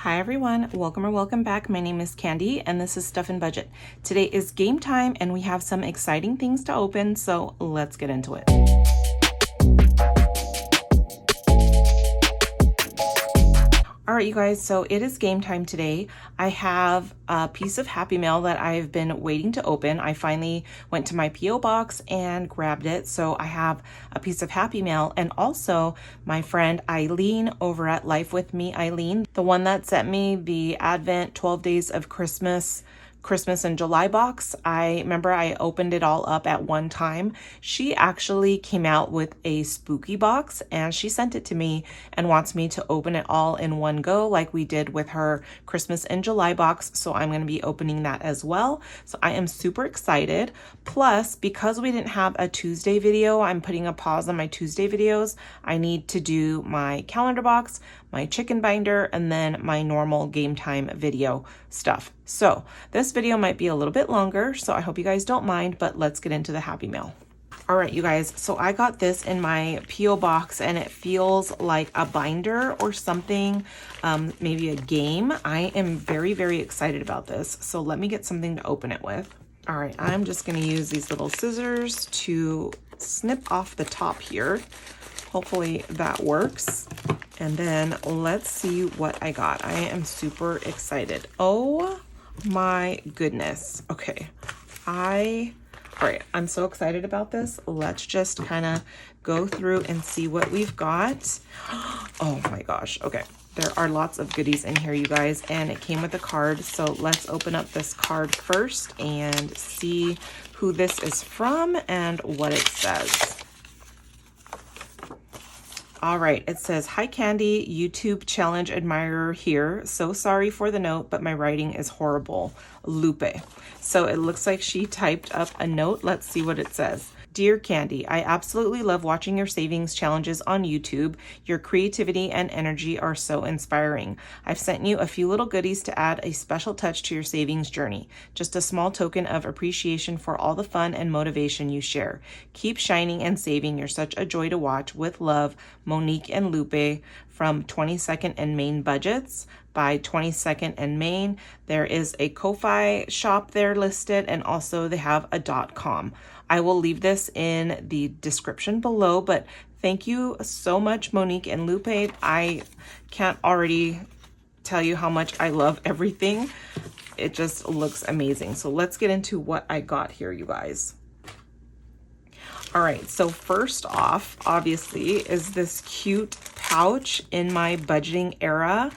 Hi everyone, welcome or welcome back. My name is Candy and this is Stuff and Budget. Today is game time and we have some exciting things to open, so let's get into it. All right, you guys, so it is game time today. I have a piece of Happy Mail that I've been waiting to open. I finally went to my P.O. box and grabbed it. So I have a piece of Happy Mail, and also my friend Eileen over at Life With Me, Eileen, the one that sent me the Advent 12 Days of Christmas and July box. I remember I opened it all up at one time. She actually came out with a spooky box and she sent it to me and wants me to open it all in one go like we did with her Christmas and July box. So I'm going to be opening that as well. So I am super excited. Plus, because we didn't have a Tuesday video, I'm putting a pause on my Tuesday videos. I need to do my calendar box, my chicken binder, and then my normal game time video stuff. So this video might be a little bit longer, so I hope you guys don't mind, but let's get into the Happy Mail. All right, you guys, so I got this in my P.O. box and it feels like a binder or something, maybe a game. I am very, very excited about this. So let me get something to open it with. All right, I'm just gonna use these little scissors to snip off the top here. Hopefully that works. And then let's see what I got. I am super excited. Oh my goodness. Okay. All right, I'm so excited about this. Let's just kind of go through and see what we've got. Oh my gosh. Okay. There are lots of goodies in here, you guys, and it came with a card. So let's open up this card first and see who this is from and what it says. All right, it says, "Hi Candy, YouTube challenge admirer here. So sorry for the note, but my writing is horrible. Lupe." So it looks like she typed up a note. Let's see what it says. "Dear Candy, I absolutely love watching your savings challenges on YouTube. Your creativity and energy are so inspiring. I've sent you a few little goodies to add a special touch to your savings journey. Just a small token of appreciation for all the fun and motivation you share. Keep shining and saving. You're such a joy to watch. With love, Monique and Lupe from 22nd and Main Budgets." By 22nd and Main, there is a Ko-Fi shop there listed, and also they have a .com. I will leave this in the description below, but thank you so much, Monique and Lupe. I can't already tell you how much I love everything. It just looks amazing. So let's get into what I got here, you guys. All right, so first off, obviously, is this cute pouch in my budgeting era.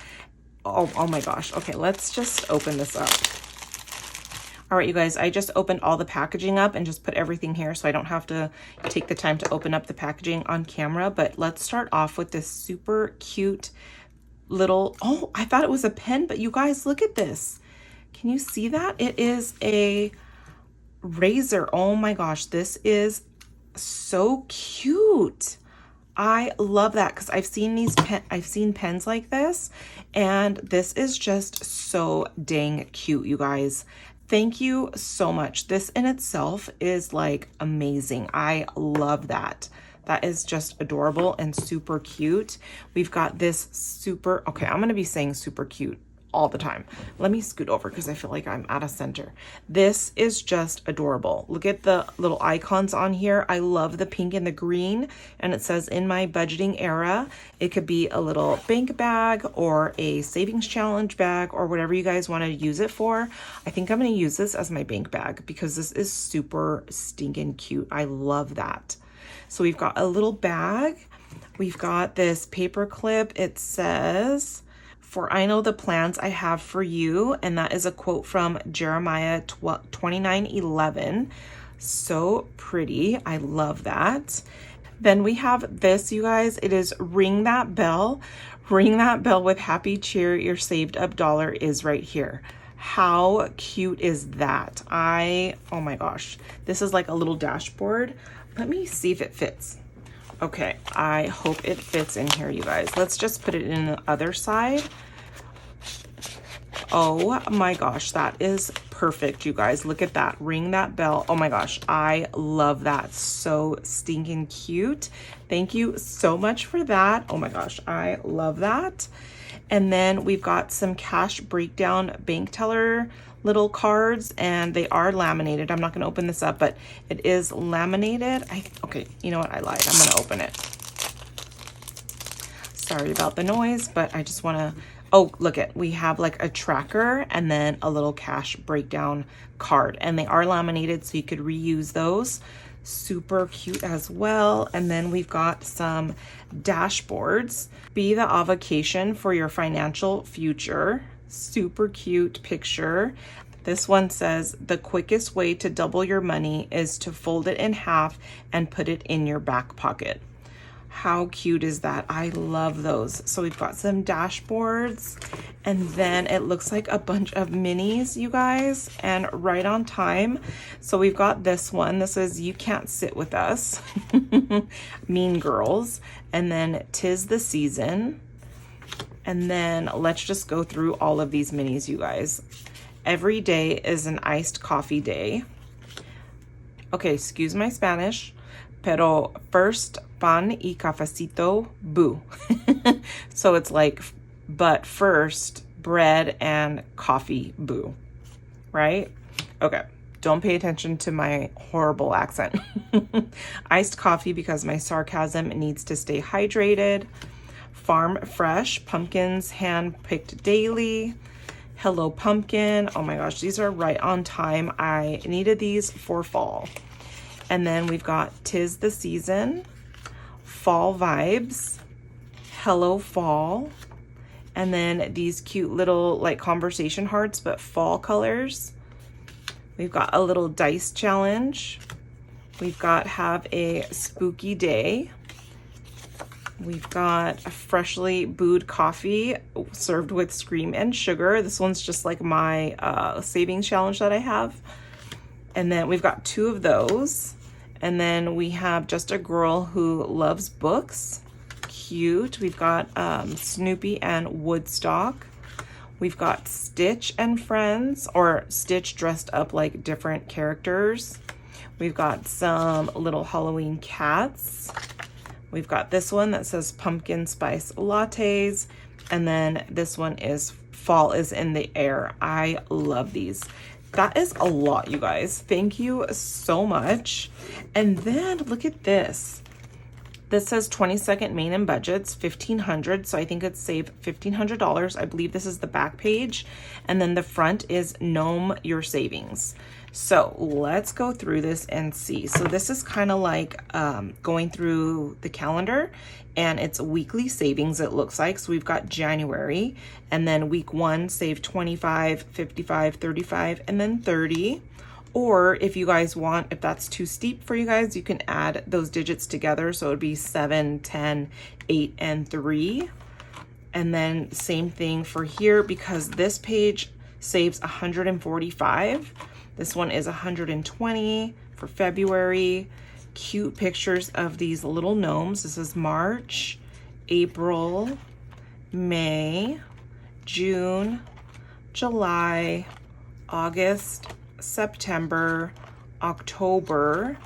Oh my gosh. Okay, let's just open this up. All right, you guys, I just opened all the packaging up and just put everything here so I don't have to take the time to open up the packaging on camera. But let's start off with this super cute little, oh, I thought it was a pen, but you guys, look at this. Can you see that? It is a razor. Oh my gosh, this is so cute. I love that because I've seen pens like this, and this is just so dang cute, you guys. Thank you so much. This in itself is like amazing. I love that. That is just adorable and super cute. We've got this super, okay, I'm going to be saying super cute all the time. Let me scoot over because I feel like I'm out of center. This is just adorable. Look at the little icons on here. I love the pink and the green, and it says in my budgeting era. It could be a little bank bag or a savings challenge bag or whatever you guys want to use it for. I think I'm going to use this as my bank bag because this is super stinking cute. I love that. So we've got a little bag. We've got this paper clip. It says, "For I know the plans I have for you," and that is a quote from Jeremiah 29:11. So pretty. I love that. Then we have this, you guys. It is "Ring that bell. Ring that bell with happy cheer. Your saved up dollar is right here." How cute is that? Oh my gosh. This is like a little dashboard. Let me see if it fits. Okay, I hope it fits in here, you guys. Let's just put it in the other side. Oh my gosh, that is perfect, you guys. Look at that. Ring that bell. Oh my gosh, I love that. So stinking cute. Thank you so much for that. Oh my gosh, I love that. And then we've got some cash breakdown bank teller little cards, and they are laminated. I'm not going to open this up, but it is laminated. Okay, you know what? I lied. I'm going to open it. Sorry about the noise, but I just want to, oh, look it. We have like a tracker and then a little cash breakdown card, and they are laminated so you could reuse those. Super cute as well. And then we've got some dashboards. Be the avocation for your financial future. Super cute picture. This one says the quickest way to double your money is to fold it in half and put it in your back pocket. How cute is that? I love those. So we've got some dashboards, and then it looks like a bunch of minis, you guys, and right on time. So we've got this one. This is You Can't Sit With Us, Mean Girls, and then 'Tis the Season. And then let's just go through all of these minis, you guys. Every day is an iced coffee day. Okay, excuse my Spanish. Pero first pan y cafecito, boo. So it's like, but first bread and coffee, boo. Right? Okay. Don't pay attention to my horrible accent. Iced coffee because my sarcasm needs to stay hydrated. Farm fresh, pumpkins hand-picked daily. Hello Pumpkin. Oh my gosh, these are right on time. I needed these for fall. And then we've got 'Tis the Season, Fall Vibes, Hello Fall, and then these cute little like conversation hearts, but fall colors. We've got a little dice challenge. We've got Have a Spooky Day. We've got a freshly brewed coffee served with cream and sugar. This one's just like my savings challenge that I have. And then we've got 2 of those. And then we have Just a Girl Who Loves Books. Cute. We've got Snoopy and Woodstock. We've got Stitch and Friends, or Stitch dressed up like different characters. We've got some little Halloween cats. We've got this one that says Pumpkin Spice Lattes. And then this one is Fall is in the Air. I love these. That is a lot, you guys. Thank you so much. And then look at this. This says 22nd main and budgets, $1,500. So I think it's save $1,500. I believe this is the back page. And then the front is Gnome Your Savings. So let's go through this and see. So this is kind of like going through the calendar, and it's weekly savings, it looks like. So we've got January, and then week 1, save 25, 55, 35, and then 30. Or if you guys want, if that's too steep for you guys, you can add those digits together. So it would be 7, 10, 8, and 3. And then same thing for here, because this page saves 145. This one is 120 for February. Cute pictures of these little gnomes. This is March, April, May, June, July, August, September, October,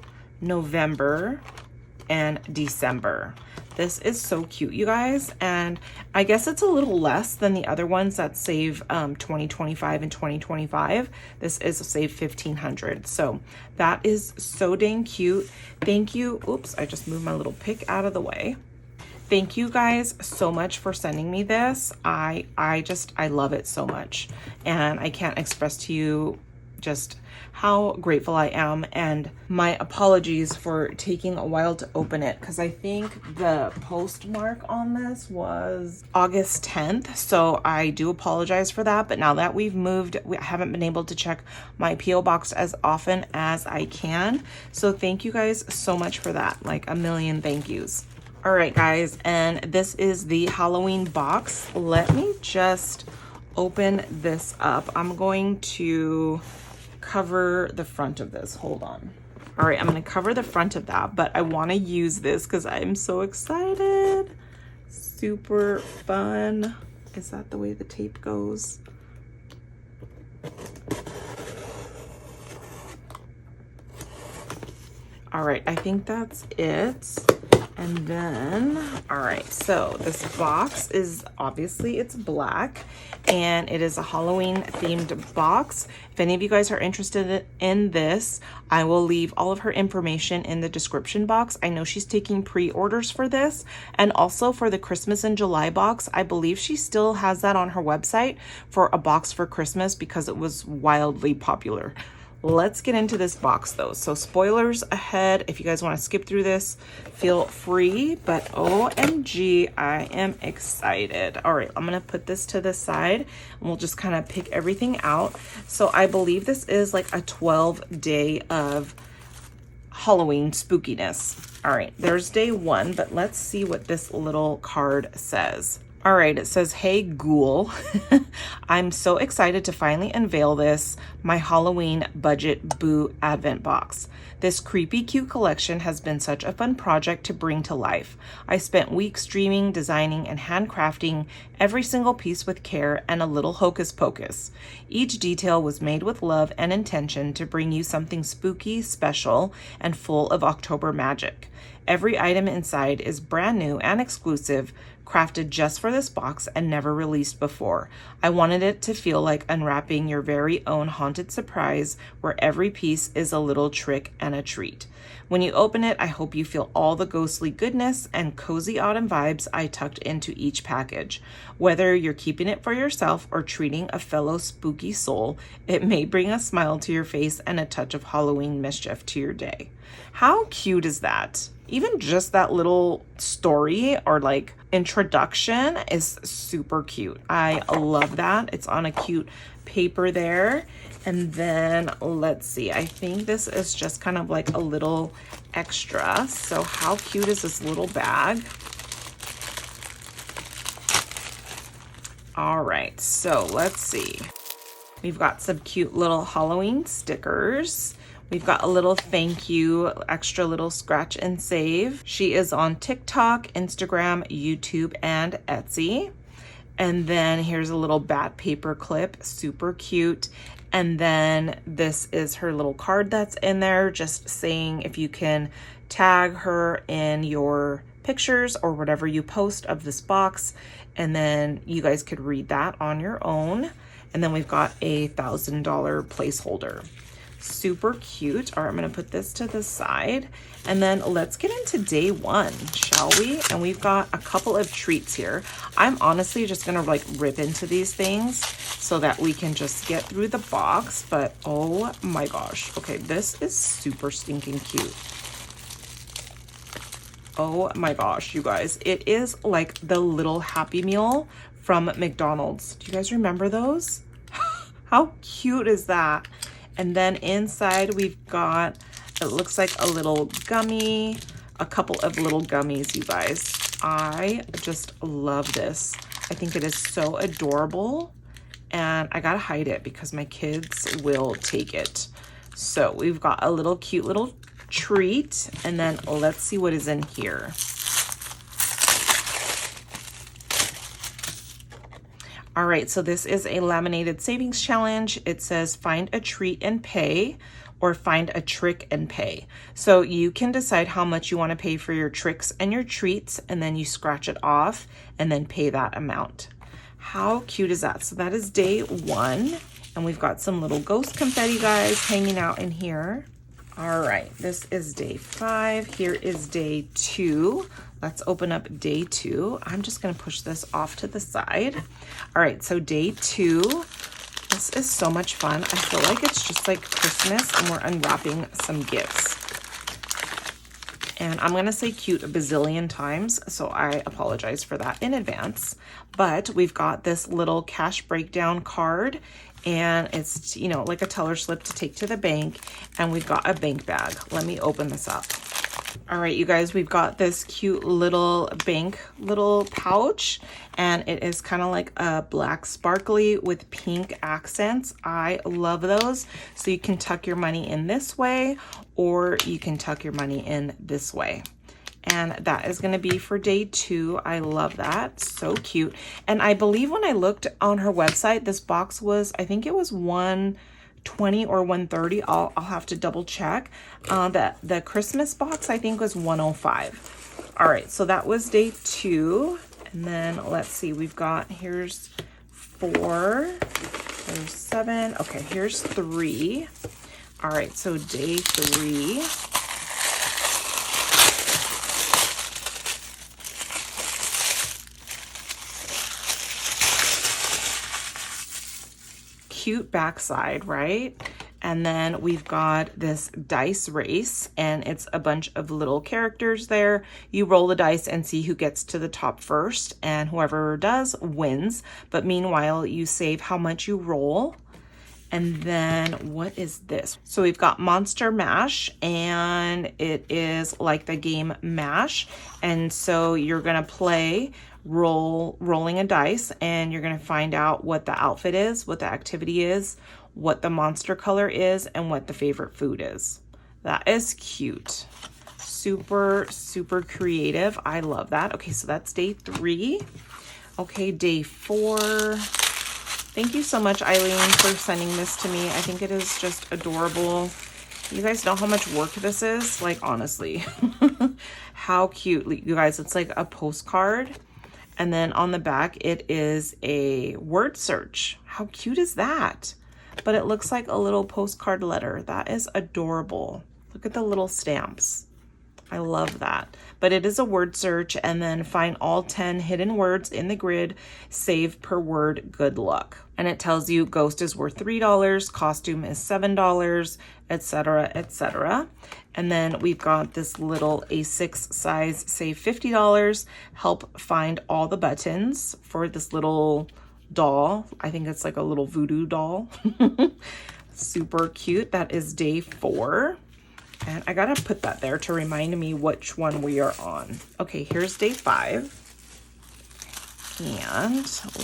November, and December. This is so cute, you guys, and I guess it's a little less than the other ones that save 2025 and 2025. This is save 1,500, so that is so dang cute. Thank you. Oops, I just moved my little pick out of the way. Thank you guys so much for sending me this. I love it so much, and I can't express to you just how grateful I am, and my apologies for taking a while to open it, because I think the postmark on this was August 10th, so I do apologize for that. But now that we've moved, I haven't been able to check my PO box as often as I can, so thank you guys so much for that. Like a million thank yous. All right guys, and this is the Halloween box. Let me just open this up. I'm going to cover the front of this. Hold on. All right, I'm going to cover the front of that, but I want to use this because I'm so excited. Super fun. Is that the way the tape goes? All right, I think that's it. And then, all right, so this box is obviously it's black and it is a Halloween themed box. If any of you guys are interested in this, I will leave all of her information in the description box. I know she's taking pre-orders for this, and also for the Christmas in July box. I believe she still has that on her website for a box for Christmas because it was wildly popular. Let's get into this box though. So spoilers ahead. If you guys want to skip through this, feel free, but OMG, I am excited. All right, I'm going to put this to the side and we'll just kind of pick everything out. So I believe this is like a 12-day of Halloween spookiness. All right, there's day 1, but let's see what this little card says. All right, it says, "Hey ghoul, I'm so excited to finally unveil this, my Halloween budget boo advent box. This creepy cute collection has been such a fun project to bring to life. I spent weeks dreaming, designing, and handcrafting every single piece with care and a little hocus pocus. Each detail was made with love and intention to bring you something spooky, special, and full of October magic. Every item inside is brand new and exclusive, crafted just for this box and never released before. I wanted it to feel like unwrapping your very own haunted surprise where every piece is a little trick and a treat. When you open it, I hope you feel all the ghostly goodness and cozy autumn vibes I tucked into each package. Whether you're keeping it for yourself or treating a fellow spooky soul, it may bring a smile to your face and a touch of Halloween mischief to your day." How cute is that? Even just that little story or like introduction is super cute. I love that. It's on a cute paper there. And then let's see, I think this is just kind of like a little extra. So how cute is this little bag? All right, so let's see. We've got some cute little Halloween stickers. We've got a little thank you, extra little scratch and save. She is on TikTok, Instagram, YouTube, and Etsy. And then here's a little bat paper clip, super cute. And then this is her little card that's in there, just saying if you can tag her in your pictures or whatever you post of this box, and then you guys could read that on your own. And then we've got a $1,000 placeholder. Super cute. All right, I'm going to put this to the side, and then let's get into day 1, shall we? And we've got a couple of treats here. I'm honestly just going to like rip into these things so that we can just get through the box, but oh my gosh. Okay, this is super stinking cute. Oh my gosh, you guys. It is like the little Happy Meal from McDonald's. Do you guys remember those? How cute is that? And then inside we've got, it looks like a little gummy, a couple of little gummies, you guys. I just love this. I think it is so adorable, and I gotta hide it because my kids will take it. So we've got a little cute little treat, and then let's see what is in here. All right, so this is a laminated savings challenge. It says find a treat and pay, or find a trick and pay. So you can decide how much you want to pay for your tricks and your treats, and then you scratch it off and then pay that amount. How cute is that? So that is day 1, and we've got some little ghost confetti guys hanging out in here. All right, this is day 5. Here is day 2. Let's open up day 2. I'm just gonna push this off to the side. All right, so day 2. This is so much fun. I feel like it's just like Christmas and we're unwrapping some gifts. And I'm gonna say cute a bazillion times, so I apologize for that in advance. But we've got this little cash breakdown card, and it's, you know, like a teller slip to take to the bank, and we've got a bank bag. Let me open this up. All right, you guys, we've got this cute little bank little pouch, and it is kind of like a black sparkly with pink accents. I love those. So you can tuck your money in this way, or you can tuck your money in this way. And that is going to be for day 2. I love that. So cute. And I believe when I looked on her website, this box was, I think it was $120 or $130. I'll have to double check. The Christmas box I think was $105. All right, so that was day 2. And then let's see, we've got, here's 4, there's 7. Okay, here's 3. All right, so day 3. Cute backside, right? And then we've got this dice race, and it's a bunch of little characters there. You roll the dice and see who gets to the top first, and whoever does wins. But meanwhile, you save how much you roll. And then what is this? So we've got Monster Mash, and it is like the game Mash. And so you're gonna play rolling a dice, and you're gonna find out what the outfit is, what the activity is, what the monster color is, and what the favorite food is. That is cute. Super, super creative. I love that. Okay, so that's day 3. Okay, day 4. Thank you so much, Eileen, for sending this to me. I think it is just adorable. You guys know how much work this is? Like, honestly. How cute. You guys, it's like a postcard. And then on the back, it is a word search. How cute is that? But it looks like a little postcard letter. That is adorable. Look at the little stamps. I love that. But it is a word search, and then find all 10 hidden words in the grid, save per word, good luck. And it tells you ghost is worth $3, costume is $7, etc., etc. And then we've got this little A6 size, save $50, help find all the buttons for this little doll. I think it's like a little voodoo doll. Super cute. That is day 4. And I gotta put that there to remind me which one we are on. Okay, here's day 5. And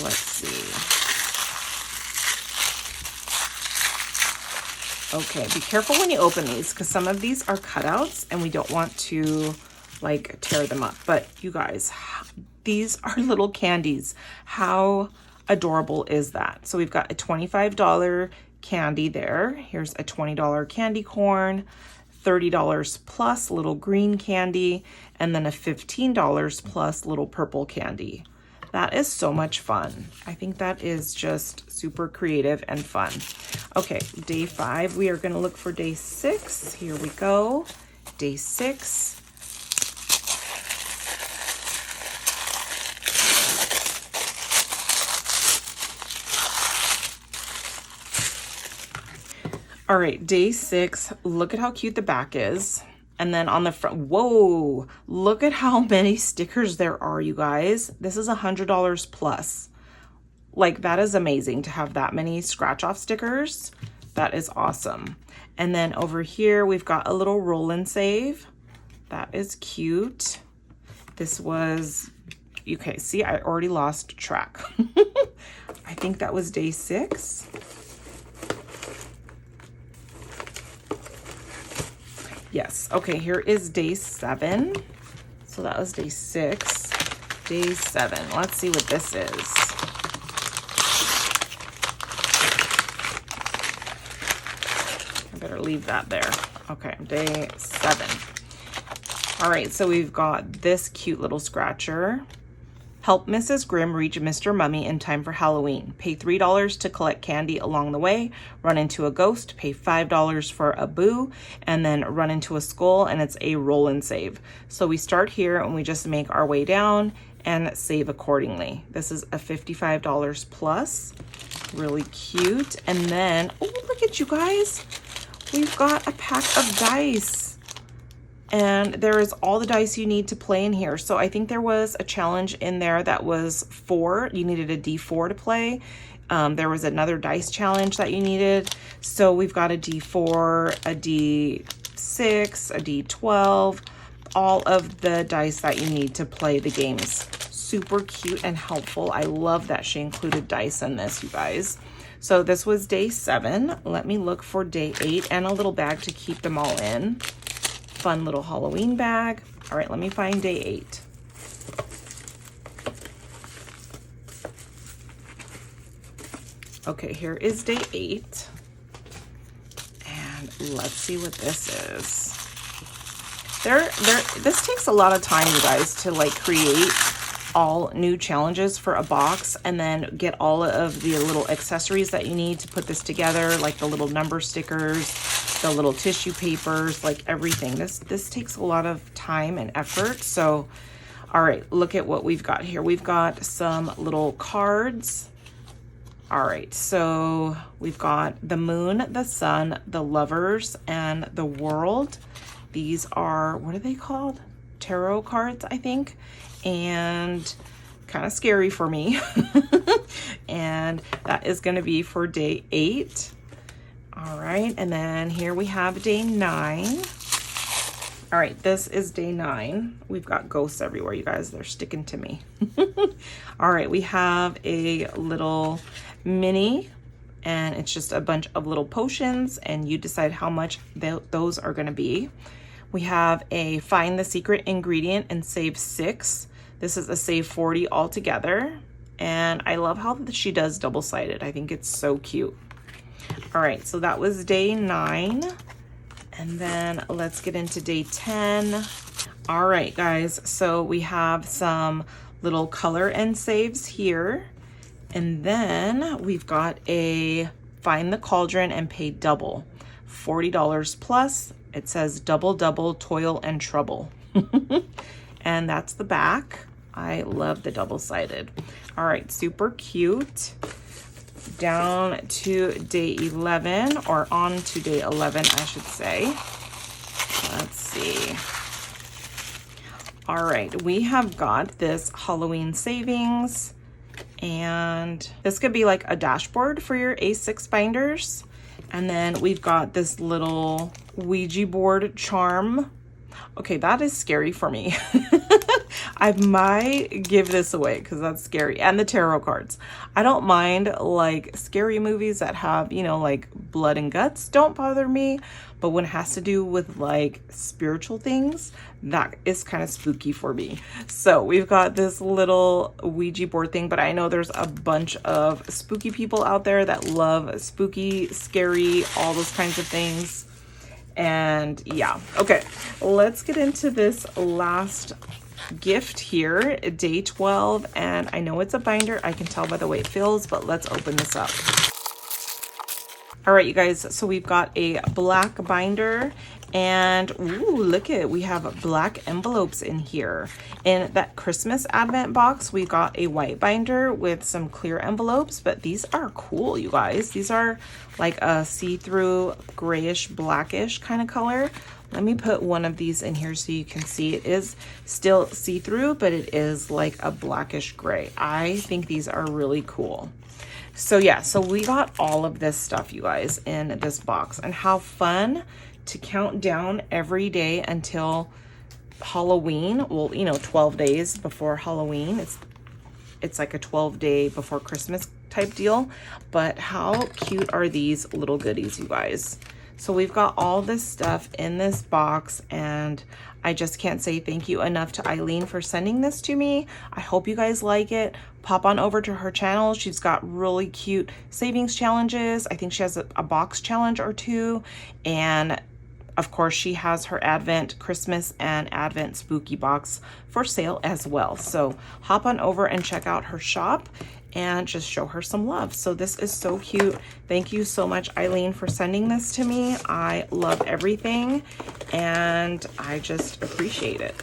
let's see. Okay, be careful when you open these, because some of these are cutouts and we don't want to like tear them up. But you guys, these are little candies. How adorable is that? So we've got a $25 candy there. Here's a $20 candy corn, $30 plus little green candy, and then a $15 plus little purple candy. That is so much fun. I think that is just super creative and fun. Okay, day 5, we are gonna look for day 6. Here we go, day 6. All right, day 6, look at how cute the back is. And then on the front, whoa, look at how many stickers there are, you guys. This is $100 plus. Like, that is amazing to have that many scratch off stickers. That is awesome. And then over here, we've got a little roll and save. That is cute. This was, okay, see, I already lost track. I think that was day 6. Yes, okay, here is day 7. So that was day 6. Day 7, let's see what this is. I better leave that there. Okay, day 7. All right, so we've got this cute little scratcher. Help Mrs. Grimm reach Mr. Mummy in time for Halloween. Pay $3 to collect candy along the way. Run into a ghost. Pay $5 for a boo. And then run into a skull, and it's a roll and save. So we start here and we just make our way down and save accordingly. This is a $55 plus. Really cute. And then, oh, look at you guys. We've got a pack of dice. And there is all the dice you need to play in here. So I think there was a challenge in there that was 4. You needed a D4 to play. There was another dice challenge that you needed. So we've got a D4, a D6, a D12, all of the dice that you need to play the games. Super cute and helpful. I love that she included dice in this, you guys. So this was day 7. Let me look for day 8 and a little bag to keep them all in. Fun little Halloween bag. All right, let me find day 8. Okay, here is day 8. And let's see what this is. This takes a lot of time, you guys, to like create all new challenges for a box and then get all of the little accessories that you need to put this together, like the little number stickers, the little tissue papers, like everything. This takes a lot of time and effort. So, all right, look at what we've got here. We've got some little cards. All right, so we've got the moon, the sun, the lovers, and the world. These are, what are they called? Tarot cards, I think. And kind of scary for me. And that is going to be for day 8. All right, and then here we have day 9. All right, this is day 9. We've got ghosts everywhere, you guys. They're sticking to me. All right, we have a little mini, and it's just a bunch of little potions, and you decide how much those are going to be. We have a find the secret ingredient and save 6. This is a save 40 altogether, and I love how she does double-sided. I think it's so cute. All right, so that was day 9. And then let's get into day 10. All right, guys, so we have some little color and saves here. And then we've got a find the cauldron and pay double, $40 plus. It says double, double, toil and trouble. And that's the back. I love the double-sided. All right, super cute. Down to day 11, or on to day 11, I should say. Let's see. All right, we have got this Halloween savings, and this could be like a dashboard for your A6 binders. And then we've got this little Ouija board charm. Okay, that is scary for me. I might give this away because that's scary. And the tarot cards. I don't mind like scary movies that have, you know, like blood and guts don't bother me. But when it has to do with like spiritual things, that is kind of spooky for me. So we've got this little Ouija board thing, but I know there's a bunch of spooky people out there that love spooky, scary, all those kinds of things. And yeah, okay, let's get into this last gift here, day 12. And I know it's a binder, I can tell by the way it feels, but let's open this up. All right, you guys, so we've got a black binder, and ooh, look at it, we have black envelopes in here. In that Christmas advent box, we got a white binder with some clear envelopes, but these are cool, you guys. These are like a see-through grayish blackish kind of color. Let me put one of these in here so you can see. It is still see-through, but it is like a blackish gray. I think these are really cool. So yeah, so we got all of this stuff, you guys, in this box. And how fun to count down every day until Halloween. Well, you know, 12 days before Halloween. It's like a 12-day before Christmas type deal. But how cute are these little goodies, you guys? So we've got all this stuff in this box, and I just can't say thank you enough to Eileen for sending this to me. I hope you guys like it. Pop on over to her channel. She's got really cute savings challenges. I think she has a box challenge or 2. And of course, she has her Advent Christmas and Advent Spooky box for sale as well. So hop on over and check out her shop and just show her some love. So this is so cute. Thank you so much, Eileen, for sending this to me. I love everything, and I just appreciate it.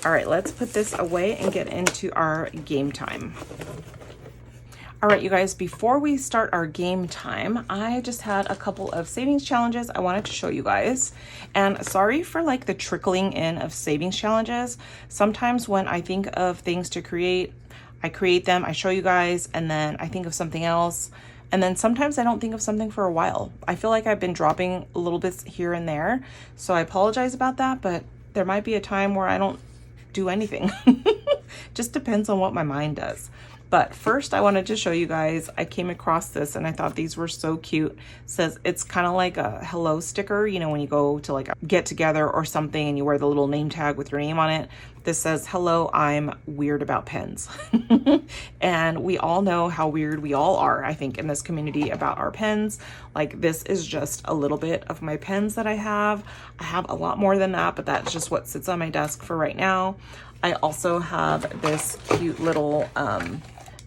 All right, let's put this away and get into our game time. All right, you guys, before we start our game time, I just had a couple of savings challenges I wanted to show you guys. And sorry for like the trickling in of savings challenges. Sometimes when I think of things to create, I create them, I show you guys, and then I think of something else. And then sometimes I don't think of something for a while. I feel like I've been dropping a little bits here and there. So I apologize about that, but there might be a time where I don't do anything. Just depends on what my mind does. But first I wanted to show you guys, I came across this and I thought these were so cute. It says it's kind of like a hello sticker, you know, when you go to like a get together or something and you wear the little name tag with your name on it. This says, hello, I'm weird about pens. And we all know how weird we all are, I think, in this community about our pens. Like, this is just a little bit of my pens that I have. I have a lot more than that, but that's just what sits on my desk for right now. I also have this cute little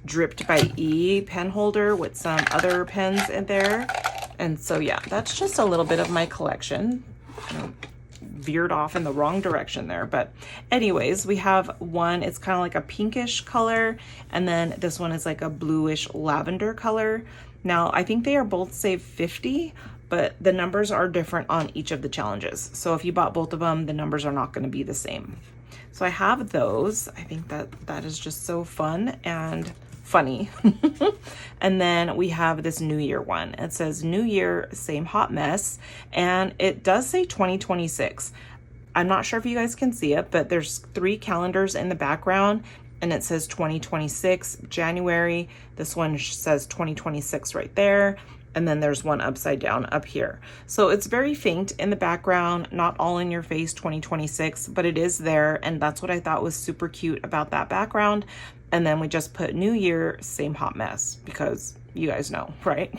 Dripped by E pen holder with some other pens in there. And so yeah, that's just a little bit of my collection. Veered off in the wrong direction there, but anyways, we have one, it's kind of like a pinkish color, and then this one is like a bluish lavender color. Now I think they are both save 50, but the numbers are different on each of the challenges, so if you bought both of them, the numbers are not going to be the same. So I have those. I think that is just so fun and funny. And then we have this New Year one. It says New Year, same hot mess, and it does say 2026. I'm not sure if you guys can see it, but there's 3 calendars in the background and it says 2026 January. This one says 2026 right there, and then there's one upside down up here. So it's very faint in the background, not all in your face 2026, but it is there, and that's what I thought was super cute about that background. And then we just put New Year, same hot mess, because you guys know, right?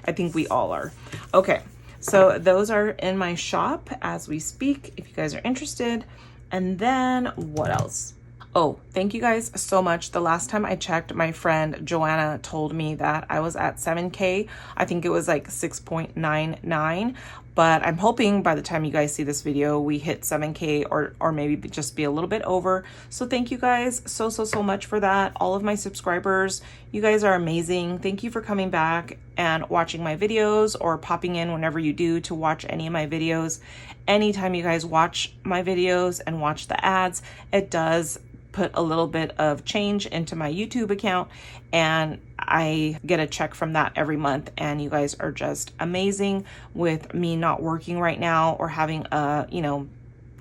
I think we all are. Okay, so those are in my shop as we speak, if you guys are interested. And then what else? Oh, thank you guys so much. The last time I checked, my friend Joanna told me that I was at 7K. I think it was like 6.99, but I'm hoping by the time you guys see this video, we hit 7K or maybe just be a little bit over. So thank you guys so much for that. All of my subscribers, you guys are amazing. Thank you for coming back and watching my videos or popping in whenever you do to watch any of my videos. Anytime you guys watch my videos and watch the ads, it does put a little bit of change into my YouTube account, and I get a check from that every month. And you guys are just amazing with me not working right now or having a, you know,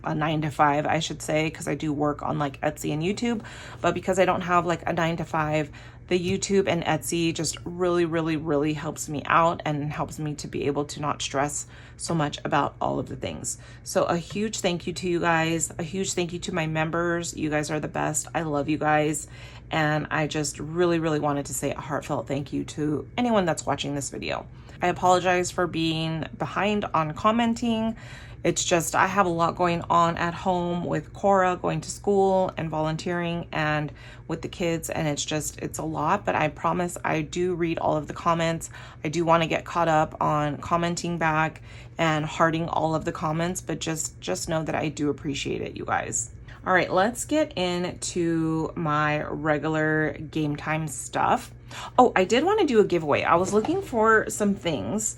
a 9 to 5, I should say, because I do work on like Etsy and YouTube, but because I don't have like a 9 to 5, the YouTube and Etsy just really helps me out and helps me to be able to not stress so much about all of the things. So a huge thank you to you guys, a huge thank you to my members. You guys are the best. I love you guys. And I just really wanted to say a heartfelt thank you to anyone that's watching this video. I apologize for being behind on commenting. It's just, I have a lot going on at home with Cora going to school and volunteering and with the kids, and it's a lot, but I promise I do read all of the comments. I do want to get caught up on commenting back and hearting all of the comments, but just know that I do appreciate it, you guys. All right, let's get into my regular game time stuff. Oh, I did want to do a giveaway. I was looking for some things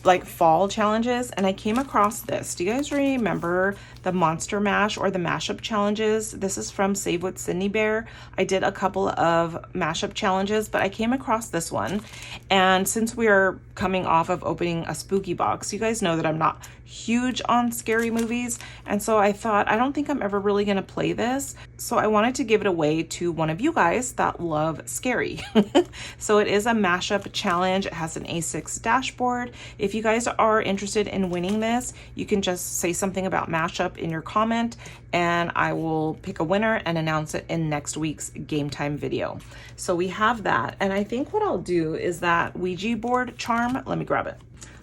like fall challenges, and I came across this. Do you guys remember the Monster Mash or the mashup challenges? This is from Save with Sydney Bear. I did a couple of mashup challenges, but I came across this one, and since we are coming off of opening a spooky box, you guys know that I'm not huge on scary movies, and so I thought, I don't think I'm ever really gonna play this, so I wanted to give it away to one of you guys that love scary. So it is a mashup challenge. It has an A6 dashboard. If you guys are interested in winning this, you can just say something about mashup in your comment, and I will pick a winner and announce it in next week's game time video. So we have that, and I think what I'll do is that Ouija board charm. Let me grab it.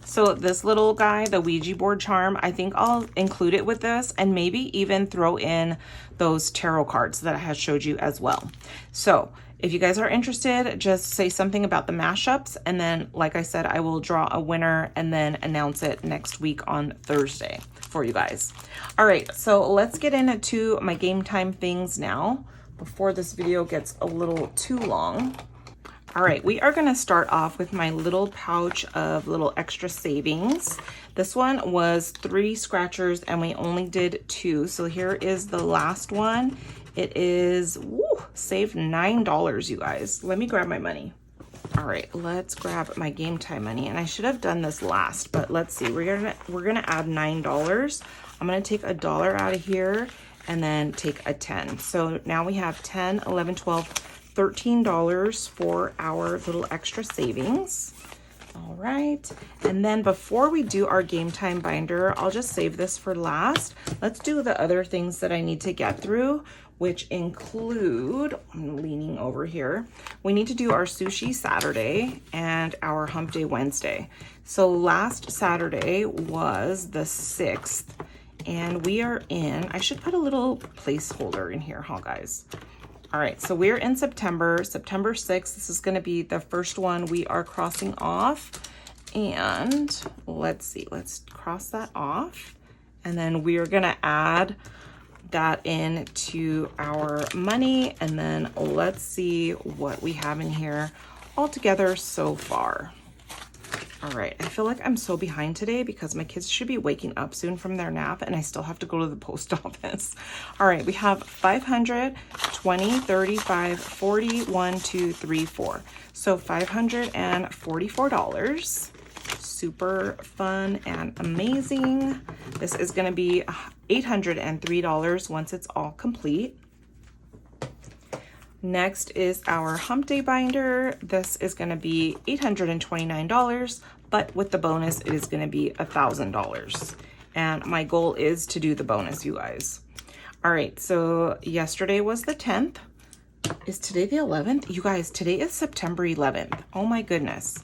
So this little guy, the Ouija board charm, I think I'll include it with this, and maybe even throw in those tarot cards that I had showed you as well. So if you guys are interested, just say something about the mashups, and then, like I said, I will draw a winner and then announce it next week on Thursday for you guys. All right, so let's get into my game time things now before this video gets a little too long. All right, we are gonna start off with my little pouch of little extra savings. This one was 3 scratchers and we only did 2. So here is the last one. It is, saved $9, you guys. Let me grab my money. All right, let's grab my game time money. And I should have done this last, but let's see. We're gonna add $9. I'm gonna take $1 out of here and then take a 10. So now we have 10, 11, 12, $13 for our little extra savings. All right, and then before we do our game time binder, I'll just save this for last. Let's do the other things that I need to get through, which include, I'm leaning over here, we need to do our sushi Saturday and our hump day Wednesday. So last Saturday was the 6th, and we are in, I should put a little placeholder in here, huh guys? All right, so we're in September 6th. This is gonna be the first one we are crossing off. And let's see, let's cross that off. And then we are gonna add that into our money. And then let's see what we have in here all together so far. All right, I feel like I'm so behind today because my kids should be waking up soon from their nap and I still have to go to the post office. All right, we have 500, 20, 35, 40, 1, 2, 3, 4. So $544. Super fun and amazing. This is gonna be $803 once it's all complete. Next is our hump day binder. This is going to be $829, but with the bonus, it is going to be $1,000. And my goal is to do the bonus, you guys. All right, so yesterday was the 10th. Is today the 11th? You guys, today is September 11th. Oh my goodness.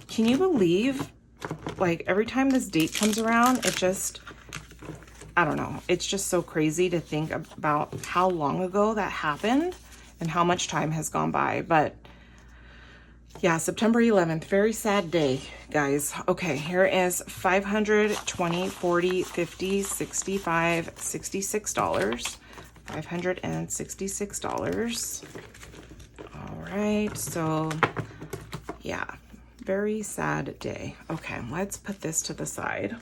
Can you believe, like, every time this date comes around, it just, I don't know. It's just so crazy to think about how long ago that happened and how much time has gone by. But yeah, September 11th, very sad day, guys. Okay, here is 500, 20, 40, 50, 65, $66. $566. All right, so yeah, very sad day. Okay, let's put this to the side.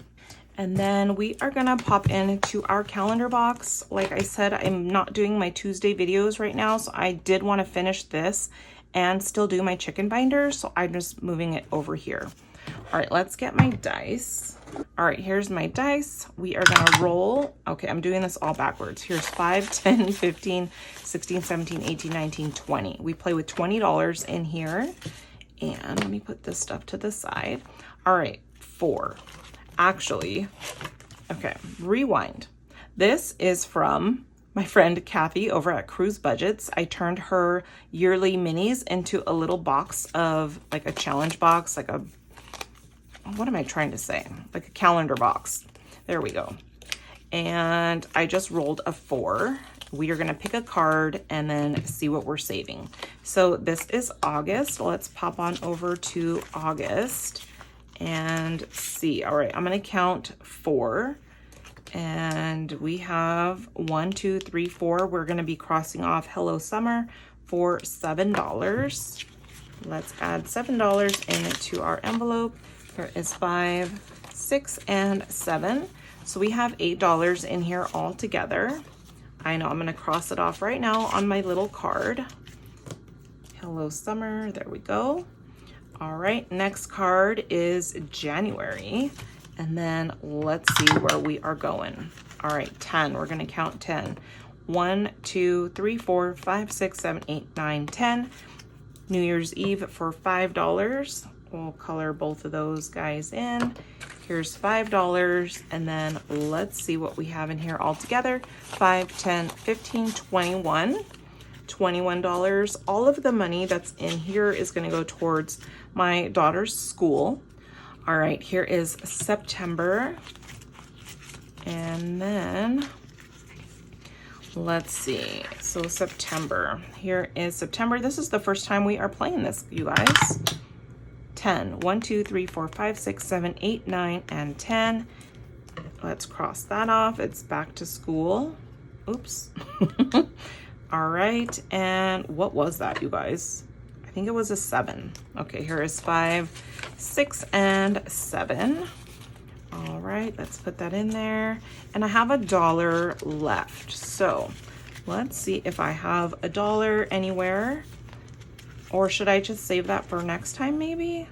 And then we are gonna pop into our calendar box. Like I said, I'm not doing my Tuesday videos right now, so I did want to finish this and still do my chicken binder, so I'm just moving it over here. All right, let's get my dice. All right, here's my dice. We are gonna roll. Okay, I'm doing this all backwards. Here's 5, 10, 15, 16, 17, 18, 19, 20. We play with $20 in here. And let me put this stuff to the side. All right, 4. Actually, okay, rewind. This is from my friend Kathy over at Cruise Budgets. I turned her yearly minis into a little box of, like a challenge box, like a, what am I trying to say? Like a calendar box. There we go. And I just rolled a 4. We are gonna pick a card and then see what we're saving. So this is August. Let's pop on over to August and see. All right, I'm gonna count 4. And we have 1, 2, 3, 4. We're gonna be crossing off Hello Summer for $7. Let's add $7 into our envelope. Here is 5, 6, and 7. So we have $8 in here all together. I know, I'm gonna cross it off right now on my little card. Hello Summer, there we go. All right, next card is January. And then let's see where we are going. All right, 10, we're gonna count 10. 1, 2, 3, 4, 5, 6, 7, 8, 9, 10. New Year's Eve for $5. We'll color both of those guys in. Here's $5, and then let's see what we have in here all together. 5, 10, 15, 21. $21. All of the money that's in here is gonna go towards my daughter's school. All right, here is September. And then let's see. So September, here is September. This is the first time we are playing this, you guys. 10, 1, 2, 3, 4, 5, 6, 7, 8, 9, and 10. Let's cross that off. It's back to school. Oops. All right, and what was that, you guys? I think it was a 7. Okay, here is 5, 6, and 7. All right, let's put that in there. And I have $1 left. So let's see if I have $1 anywhere, or should I just save that for next time maybe?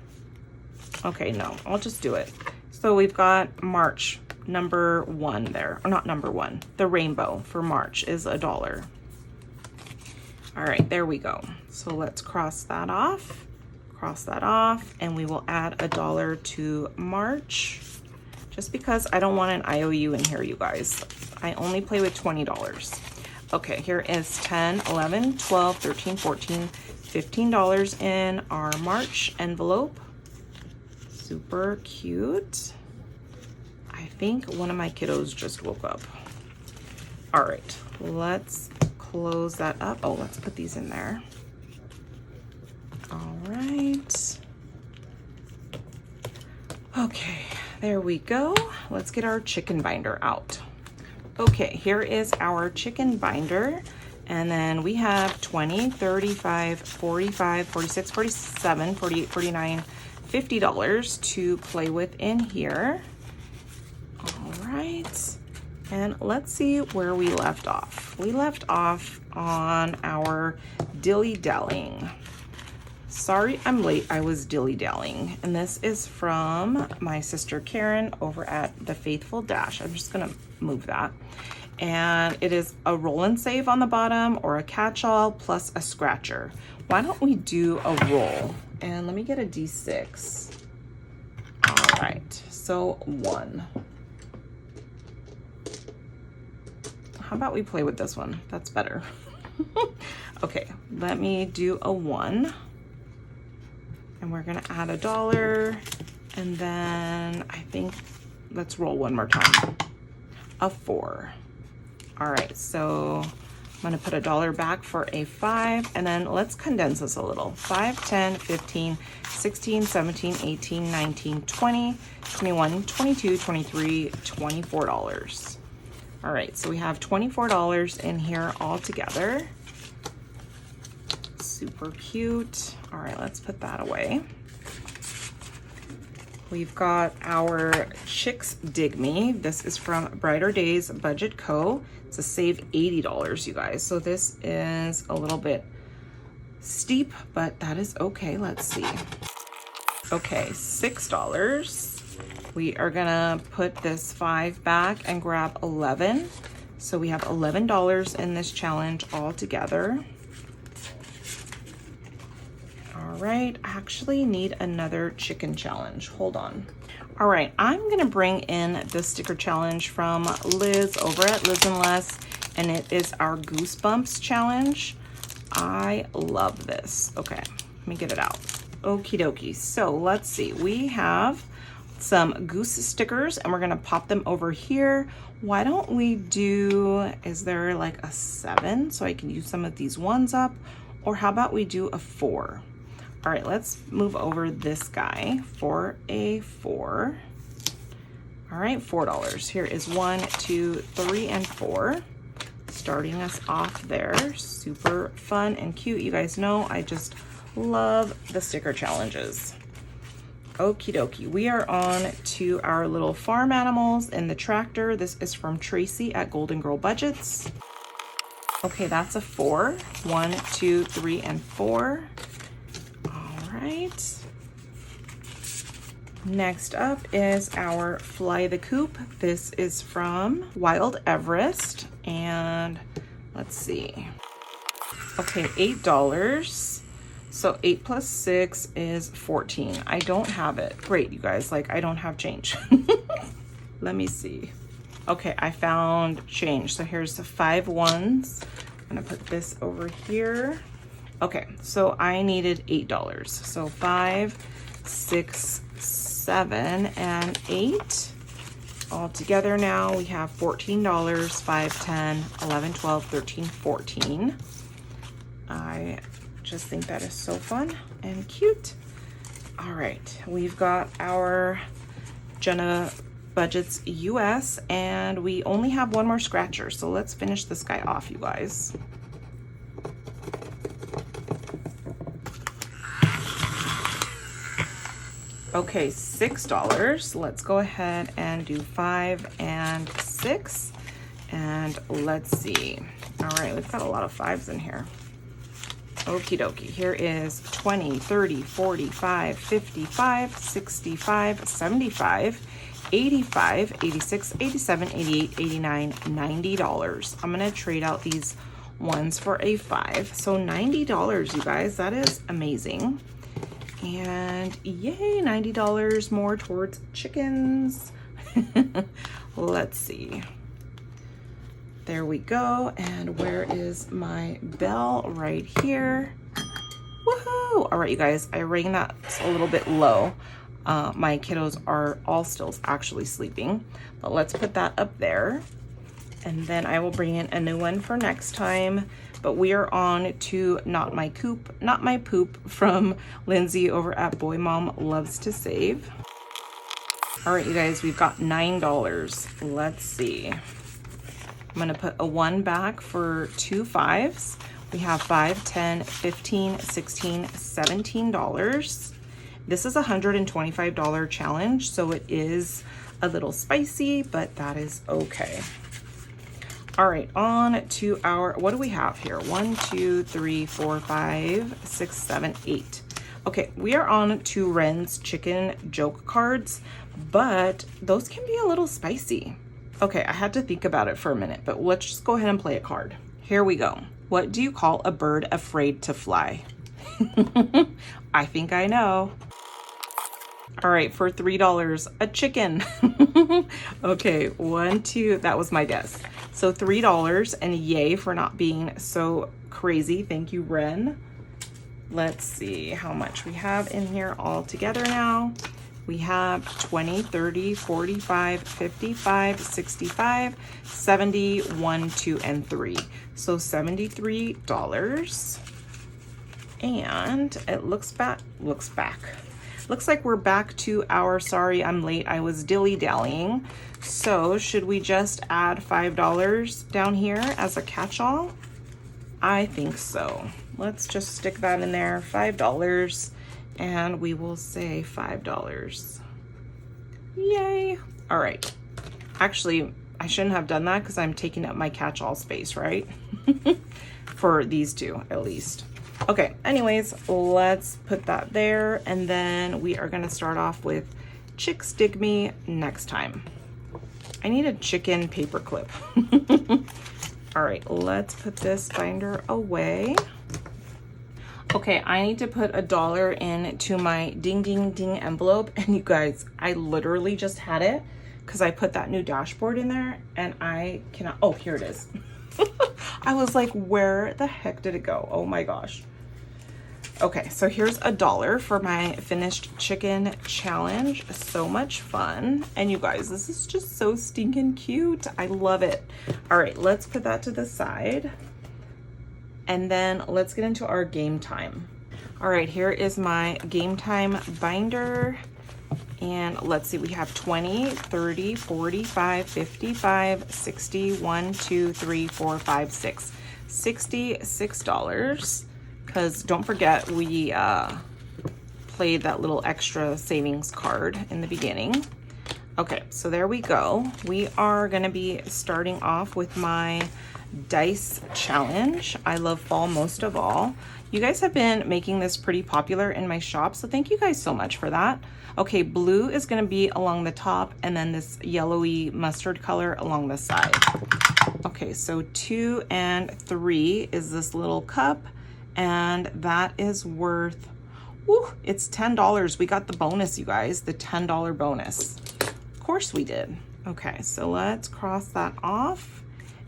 Okay, no, I'll just do it. So we've got March, number 1 there, or not number 1, the rainbow for March is $1. All right, there we go. So let's cross that off, and we will add $1 to March, just because I don't want an IOU in here, you guys. I only play with $20. Okay, here is 10, 11, 12, 13, 14, $15 in our March envelope. Super cute. I think one of my kiddos just woke up. All right, let's close that up. Oh, let's put these in there. All right. Okay, there we go. Let's get our chicken binder out. Okay, here is our chicken binder. And then we have 20, 35, 45, 46, 47, 48, 49, $50 to play with in here. All right. And let's see where we left off. We left off on our dilly-dallying. Sorry I'm late, I was dilly-dallying. And this is from my sister Karen over at The Faithful Dash. I'm just gonna move that. And it is a roll and save on the bottom, or a catch-all plus a scratcher. Why don't we do a roll? And let me get a D6. All right, so 1. How about we play with this one? That's better. Okay, let me do a 1. And we're gonna add $1. And then I think, let's roll one more time. A 4. All right, so I'm gonna put $1 back for a 5, and then let's condense this a little. 5, 10, 15, 16, 17, 18, 19, 20, 21, 22, 23, $24. All right, so we have $24 in here all together. Super cute. All right, let's put that away. We've got our Chicks Dig Me. This is from Brighter Days Budget Co. It's a save $80, you guys. So this is a little bit steep, but that is okay. Let's see. Okay, $6. We are gonna put this 5 back and grab 11. So we have $11 in this challenge all together. All right, I actually need another chicken challenge. Hold on. All right, I'm gonna bring in the sticker challenge from Liz over at Liz and Less, and it is our Goosebumps challenge. I love this. Okay, let me get it out. Okie dokie, so let's see. We have some goose stickers and we're gonna pop them over here. Why don't we do, is there like a 7 so I can use some of these ones up? Or how about we do a 4? All right, let's move over this guy for a 4. All right, $4. Here is 1, 2, 3, and 4. Starting us off there. Super fun and cute. You guys know I just love the sticker challenges. Okie dokie, we are on to our little farm animals in the tractor. This is from Tracy at Golden Girl Budgets. Okay, that's a 4. 1, 2, 3, and 4. All right. Next up is our Fly the Coop. This is from Wild Everest, and let's see. Okay, $8. So 8 plus 6 is 14. I don't have it. Great, you guys, like I don't have change. Let me see. Okay, I found change. So here's the 5 ones. I'm gonna put this over here. Okay, so I needed $8. So 5, 6, 7, and 8. All together now we have $14, 5, 10, 11, 12, 13, 14. I just think that is so fun and cute. All right, we've got our Jenna Budgets US, and we only have one more scratcher, so let's finish this guy off, you guys. Okay, $6. Let's go ahead and do 5 and 6, and let's see. All right, we've got a lot of 5s in here. Okie dokie, here is 20, 30, 45, 55, 65, 75, 85, 86, 87, 88, 89, $90. I'm gonna trade out these one's for a $5. So $90, you guys, that is amazing. And yay, $90 more towards chickens. Let's see. There we go. And where is my bell? Right here. Woohoo! All right, you guys, I rang that a little bit low. My kiddos are all still actually sleeping, but let's put that up there. And then I will bring in a new one for next time. But we are on to Not My Coop, Not My Poop from Lindsay over at Boy Mom Loves to Save. All right, you guys, we've got $9. Let's see. I'm gonna put a 1 back for 2 5s. We have $5, $10, $15, $16, $17. This is a $125 challenge, so it is a little spicy, but that is okay. All right, on to our, what do we have here? 1, 2, 3, 4, 5, 6, 7, 8. Okay, we are on to Ren's chicken joke cards, but those can be a little spicy. Okay, I had to think about it for a minute, but let's just go ahead and play a card. Here we go. What do you call a bird afraid to fly? I think I know. All right, for $3, a chicken. Okay, 1, 2, that was my guess. So $3, and yay for not being so crazy. Thank you, Ren. Let's see how much we have in here all together now. We have 20, 30, 45, 55, 65, 70, 1, 2, and 3. So $73. And it looks like we're back to our, sorry, I'm late, I was dilly-dallying. So should we just add $5 down here as a catch-all? I think so. Let's just stick that in there, $5. And we will say $5. Yay. All right. Actually, I shouldn't have done that because I'm taking up my catch-all space, right? For these two, at least. Okay, anyways, let's put that there. And then we are gonna start off with Chicks Dig Me next time. I need a chicken paperclip. All right, let's put this binder away. Okay, I need to put $1 into my ding ding ding envelope, and you guys, I literally just had it because I put that new dashboard in there and I cannot, oh, here it is. I was like, where the heck did it go? Oh my gosh. Okay, so here's $1 for my finished chicken challenge. So much fun. And you guys, this is just so stinking cute. I love it. All right, let's put that to the side. And then let's get into our game time. All right, here is my game time binder. And let's see, we have 20, 30, 45, 55, 60, 1, 2, 3, 4, 5, 6. $66. Because don't forget, we played that little extra savings card in the beginning. Okay, so there we go. We are gonna be starting off with my dice challenge. I love fall most of all. You guys have been making this pretty popular in my shop, so thank you guys so much for that. Okay, blue is gonna be along the top, and then this yellowy mustard color along the side. Okay, so 2 and 3 is this little cup, and that is worth, woo, it's $10. We got the bonus, you guys, the $10 bonus. Of course we did. Okay, so let's cross that off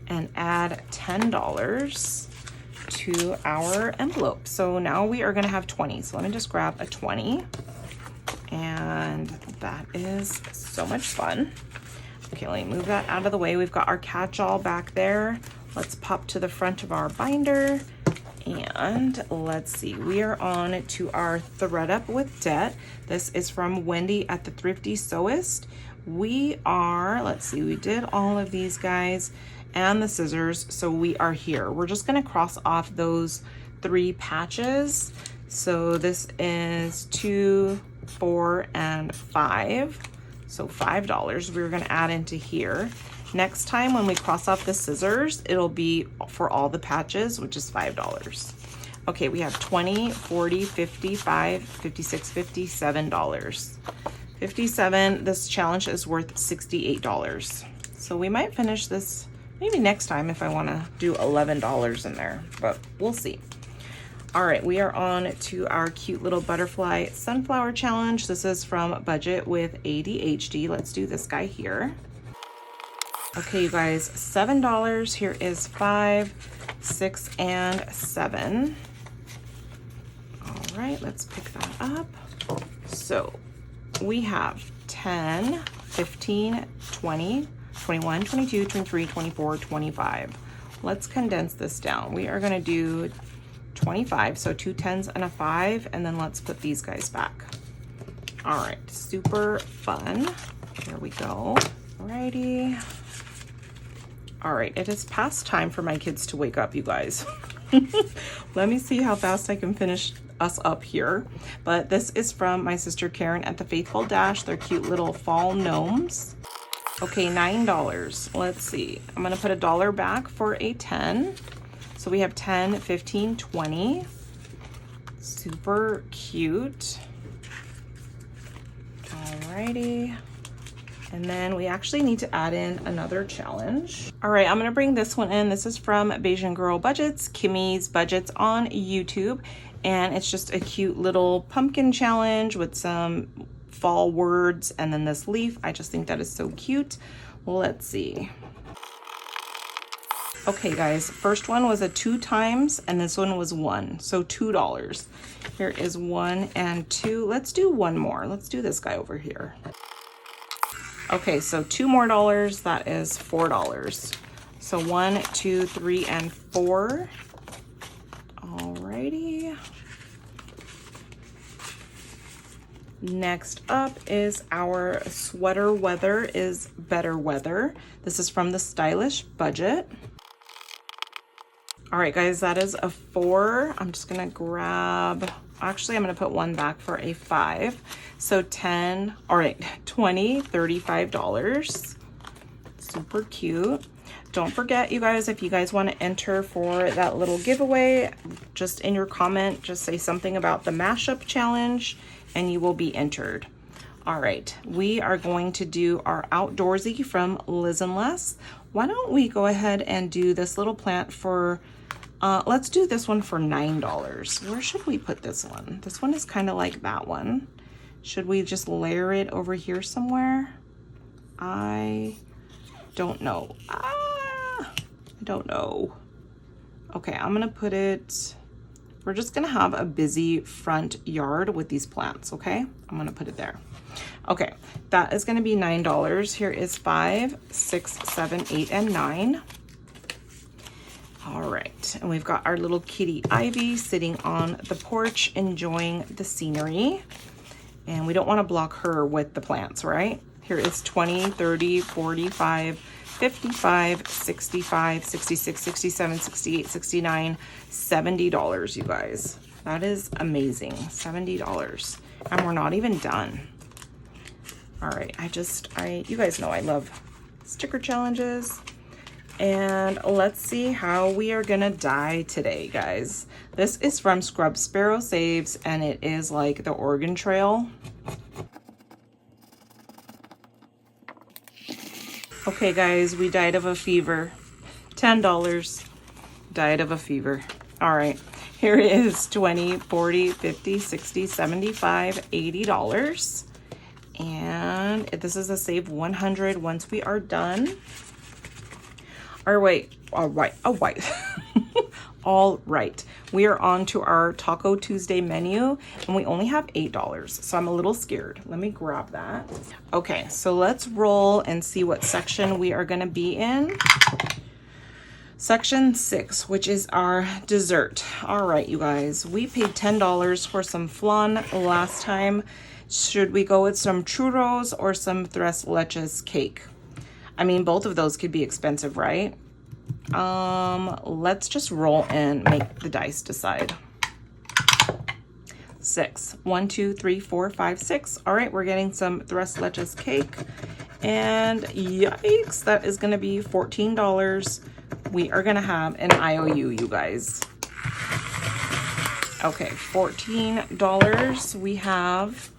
and add $10 to our envelope. So now we are gonna have 20. So let me just grab a 20. And that is so much fun. Okay, let me move that out of the way. We've got our catch-all back there. Let's pop to the front of our binder. And let's see, we are on to our Thread Up with Debt. This is from Wendy at the Thrifty Sewist. We are, let's see, we did all of these guys and the scissors, so we are here. We're just gonna cross off those 3 patches. So this is 2, 4, and 5. So $5 we're gonna add into here. Next time when we cross off the scissors, it'll be for all the patches, which is $5. Okay, we have 20, 40, 55, 56, $57. 57, this challenge is worth $68. So we might finish this Maybe next time if I want to do $11 in there, but we'll see. All right, we are on to our cute little butterfly sunflower challenge. This is from Budget with ADHD. Let's do this guy here. Okay, you guys, $7. Here is 5, 6, and 7. All right, let's pick that up. So we have 10, 15, 20, 21, 22, 23, 24, 25. Let's condense this down. We are going to do 25, so 2 10s and a 5, and then let's put these guys back. All right, super fun. Here we go. Alrighty. All right, it is past time for my kids to wake up, you guys. Let me see how fast I can finish us up here. But this is from my sister Karen at the Faithful Dash. They're cute little fall gnomes. Okay, $9. Let's see. I'm gonna put $1 back for a 10. So we have 10, 15, 20. Super cute. Alrighty. And then we actually need to add in another challenge. All right, I'm gonna bring this one in. This is from Bayesian Girl Budgets, Kimmy's Budgets on YouTube. And it's just a cute little pumpkin challenge with some fall words and then this leaf. I just think that is so cute. Well, let's see. Okay guys, first one was a 2 times and this one was 1, so $2. Here is 1 and 2. Let's do one more. Let's do this guy over here. Okay, so $2 more, that is $4. So 1, 2, 3, and 4. Alrighty. Next up is our sweater weather is better weather. This is from the Stylish Budget. All right, guys, that is a 4. I'm just gonna grab, actually, I'm gonna put 1 back for a 5. So 10, all right, 20, $35. Super cute. Don't forget, you guys, if you guys want to enter for that little giveaway, just in your comment, just say something about the mashup challenge and you will be entered. All right, we are going to do our outdoorsy from Liz and Les. Why don't we go ahead and do this little plant for, let's do this one for $9. Where should we put this one? This one is kind of like that one. Should we just layer it over here somewhere? I don't know. I don't know. Okay, I'm gonna put it, we're just gonna have a busy front yard with these plants, okay? I'm gonna put it there. Okay, that is gonna be $9. Here is 5, 6, 7, 8, and 9. All right, and we've got our little kitty Ivy sitting on the porch enjoying the scenery. And we don't wanna block her with the plants, right? Here is 20, 30, 45, 55, 65, 66, 67, 68, 69, $70, you guys. That is amazing, $70. And we're not even done. All right, you guys know I love sticker challenges. And let's see how we are gonna die today, guys. This is from Scrub Sparrow Saves, and it is like the Oregon Trail. Okay guys, we died of a fever. $10, died of a fever. All right, here is 20, 40, 50, 60, 75, $80. And this is a save 100 once we are done. All right, all right. All right, we are on to our Taco Tuesday menu and we only have $8, so I'm a little scared. Let me grab that. Okay, so let's roll and see what section we are gonna be in. Section 6, which is our dessert. All right, you guys, we paid $10 for some flan last time. Should we go with some churros or some tres leches cake? I mean, both of those could be expensive, right? Let's just roll and make the dice decide. 6. 1, 2, 3, 4, 5, 6. All right, we're getting some tres leches cake. And yikes, that is gonna be $14. We are gonna have an IOU, you guys. Okay, $14. We have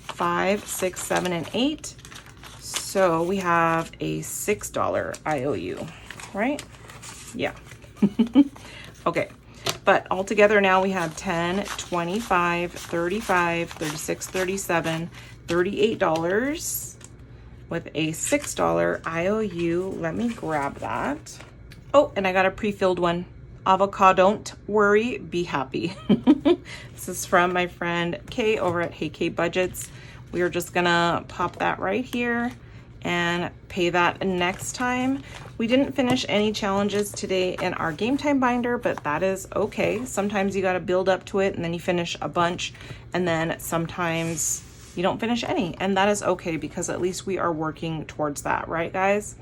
5, 6, 7, and 8. So we have a $6 IOU. right? Yeah. Okay. But all together now we have 10, 25, 35, 36, 37, $38 with a $6 IOU. Let me grab that. Oh, and I got a pre-filled one. Avocado, don't worry, be happy. This is from my friend Kay over at Hey Kay Budgets. We are just gonna pop that right here and pay that next time. We didn't finish any challenges today in our game time binder, but that is okay. Sometimes you gotta build up to it and then you finish a bunch, and then sometimes you don't finish any, and that is okay because at least we are working towards that, right guys?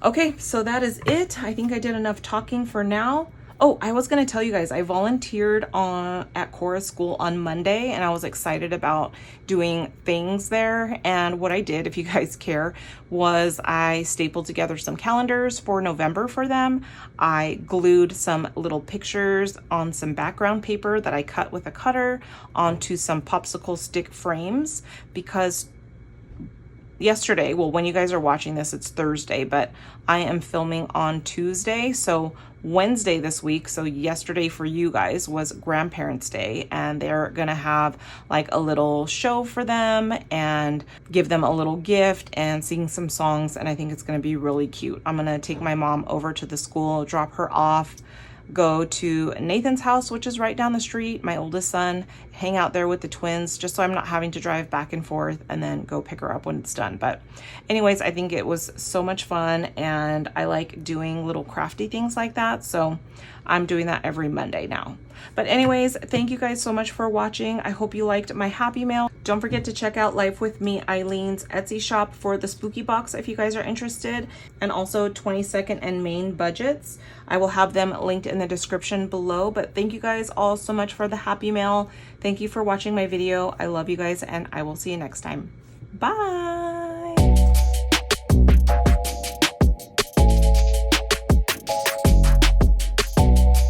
Okay, so that is it. I think I did enough talking for now. Oh, I was gonna tell you guys, I volunteered at Chorus School on Monday, and I was excited about doing things there. And what I did, if you guys care, was I stapled together some calendars for November for them. I glued some little pictures on some background paper that I cut with a cutter onto some popsicle stick frames, because yesterday, well, when you guys are watching this, it's Thursday, but I am filming on Tuesday. So Wednesday this week, so yesterday for you guys, was Grandparents' Day, and they're gonna have like a little show for them and give them a little gift and sing some songs, and I think it's gonna be really cute. I'm gonna take my mom over to the school, drop her off, go to Nathan's house, which is right down the street, my oldest son, hang out there with the twins, just so I'm not having to drive back and forth, and then go pick her up when it's done. But anyways, I think it was so much fun, and I like doing little crafty things like that, so I'm doing that every Monday now. But anyways, thank you guys so much for watching. I hope you liked my Happy Mail. Don't forget to check out Life With Me Eileen's Etsy shop for the spooky box if you guys are interested, and also 22nd and Main budgets. I will have them linked in the description below. But thank you guys all so much for the Happy Mail. Thank you for watching my video. I love you guys, and I will see you next time. Bye.